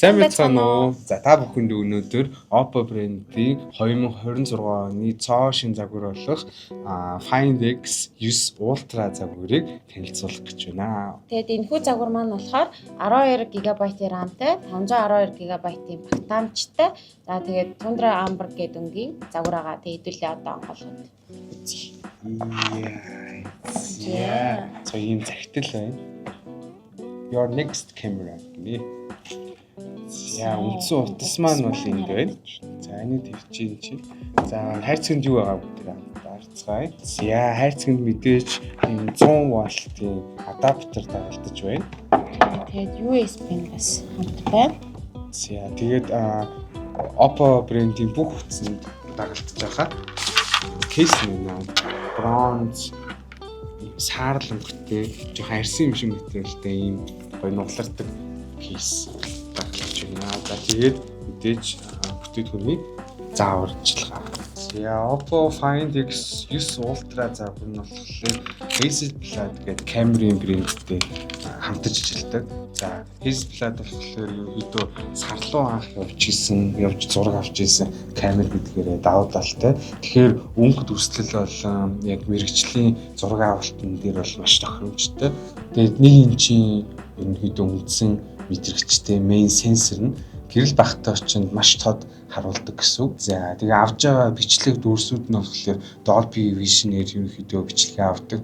Сайн байцгаана уу? За та бүхэнд өнөөдөр Oppo брэндийн 2026 оны цоо шин загвар болох Find X 9 Ultra загварыг танилцуулах гэж байна. Тэгээд энэхүү загвар маань болохоор 12 GB-ийн RAM-тай, 512 GB-ийн багтаамжтай. За тэгээд Tundra Amber гэдэг өнгийн загвар байгаа. Тэгээд хэдүүлээ одоо онголоход үзье. За ийм захидал байна. Your next camera гэнэ. Яа, үндсэн утас маань бол энд байна. За, энийг тавьчих чи. За, хайрцагт юу байгаа бүгд харцгаая. За, хайрцагт мэдээж энэ 100 вольтын адаптер дагалдаж байна. Тэгээд USB-г бас хамт байна. За, тэгээд Oppo брэндийн бүх утсанд дагалдаж байгаа. Кейс нэ бронз саарл өнгөтэй жоохон арьсан юм шиг материалтай ийм гоё нуглардаг кейс дагалдаж байна. За тэгээд мэдээж бүтээгдэхүүний зааварчилгаа. За Oppo Find X 9 Ultra загвар нь болохоор Hasselblad гэдэг камерын брэндтэй хамтарч ажилладаг. За Hasselblad болохоор ерөөдөө сарлуу анх явж зураг авч ирсэн камер гэдгээрээ давуу талтай. Тэгэхээр өнгө дүрслэл болон яг мэрэгжлийн зураг авалтын дээр бол маш тохиромжтой. Тэгээд 1 инчийн ерөнхийдөө үндсэн мэдрэгчтэй main sensor нь гэрэл багтаа очинд маш тод харуулдаг гэсэн үг. За тэгээ авж байгаа бичлэг дүрсүүд нь болохоор Dolby Vision-ээр ерөнхийдөө бичлэгээ авдаг.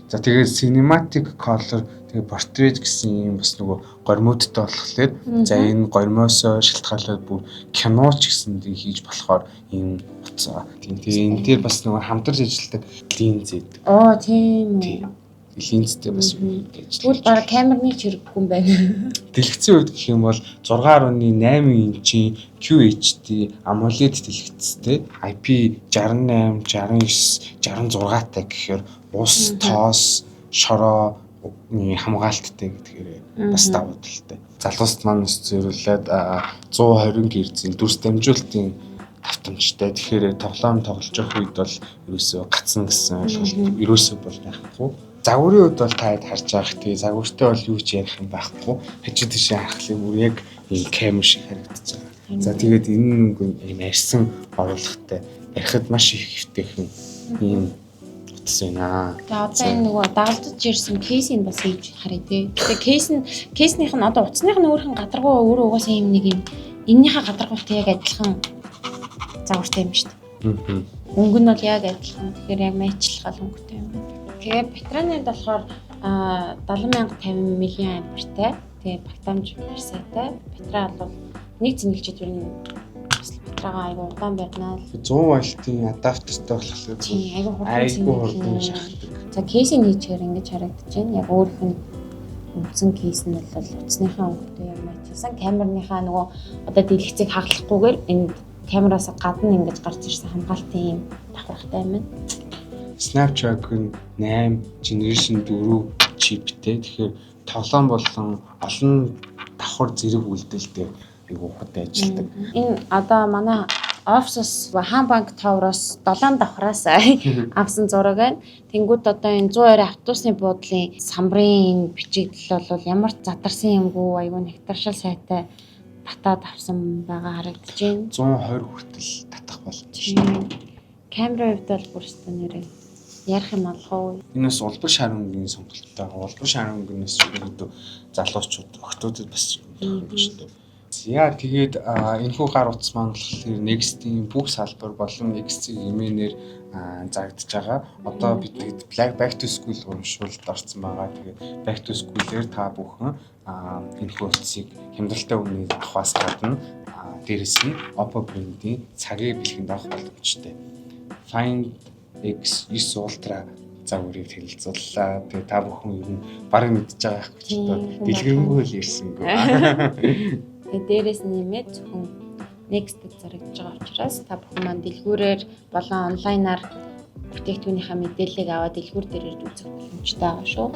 За тэгээд cinematic color тэгээ portrait гэсэн юм бас нөгөө гормуудтай болохоор за энэ гормоосоо шалтгаалаад бүр кино ч гэсэндээ хийж болохоор юм утсаа. Тэгээ энэ дээр бас нөгөө хамтарч ажилладаг линз гэдэг. Оо тийм үү. Линзтэй бас гэж. Тэгвэл баг камерны хэрэггүй юм байна. Дэлгэцийн үед гэх юм бол 6.8 инчийн QHD AMOLED дэлгэцтэй IP68, 69, 66-тай гэхээр ус, тоос, шороо хамгаалттай гэдгээр бас давуу талтай. Залууст маань бас зөвлөлээд 120 Гц-ийн дүрс дамжуулалтын давтамжтай. Тэгэхээр тоглоом тоглож явах үед бол ерөөсөө гацна гэсэн ойлголт ерөөсөө бол байхгүй. Загварын үед бол та харж байгаа тий загвартай бол юу ч ярих юм байхгүй. Хажууд тийш харах юм бүр яг ийм камер шиг харагдаж байгаа. За тэгээд энэ нэг ийм арьсан оруулахтай ярихад маш их хэвтэйхэн ийм утас байна. За одоо энэ нөгөө дагалдаж ирсэн кейсийг бас хийж харъя тий. Тэгээ кейснийх нь одоо утасных нь өөрхөн гадаргуу өөрөө угаасаа ийм нэг юм эннийхээ гадаргуутай яг адилхан загвартай юм шүү дээ. Өнгө нь бол яг адилхан. Тэгэхээр яг мэйчлэх өнгөтэй юм. Тэгээ батарейнд болохоор 70050 мАh-тай. Тэгээ багтаамж барьсаатай. Батарей бол нэг зэнгэлчэд юу бас батарейгаа айгүй удаан барьнаа. 100 вольтын адаптертай болохоор айгүй хурдан шахдаг. За кейсийг хийчихээр ингэж харагдаж байна. Яг өөрийнх нь үндсэн кейс нь бол утасныхаа өнгөтэй яг мэйчилсэн. Камерныхаа нөгөө одоо дэлгэцийг хагалахгүйгээр энэ камераас гадна ингэж гарч ирсэн хамгаалтын юм давхархтай юм байна. Snapdragon 8 Generation 4 чиптэй. Тэгэхээр тоглоом болон олон давхар зэрэг үйлдэлтэй айгүй хурдан ажилладаг. Энэ одоо манай Office Хамбанк Tower-оос 7 давхраас авсан зураг байна. Тэнгүүд одоо энэ 120 автобусны буудлын самбарын бичигдэл бол ямар задарсан юмгүй айгүй нэгтаршил сайтай татаад авсан байгаа харагдаж байна. 120 хүртэл татах боломжтой. Камерын хувьд бол бүрстэ нэрээ ярих юм алхав. Энэ бас улбар шар өнгөний сонголттой. Улбар шар өнгөнөөс ерөөдөө залуучууд, охтуудад бас тохиромжтой. Яа тэгээд энэхүү гар утас маань болохоор Next-ийн бүх салбар болон X-ийн хэмээнээр зарагдж байгаа. Одоо бид Back to School урамшуулалт орсон байгаа. Тэгээд Back to School-ээр та бүхэн энэхүү утсыг хямдралтай үнээр авахаас гадна дээрэс нь Oppo брэндийн цагийн бэлгэнд авах боломжтой. Find X 9 Ultra загварыг танилцууллаа. Тэгээ та бүхэн ер нь барыг мэдчихэж байгаа хэрэг ч одоо дэлгэрэнгүй л ирсэнгүй. Тэгээ дээрээс нэмээд зөвхөн Next-д зарагдж байгаа учраас та бүхэн маань дэлгүүрээр болон онлайнаар бүтээгдэхүүнийхээ мэдээллийг аваад дэлгүүр дээрээ үзэх боломжтой байгаа шүү.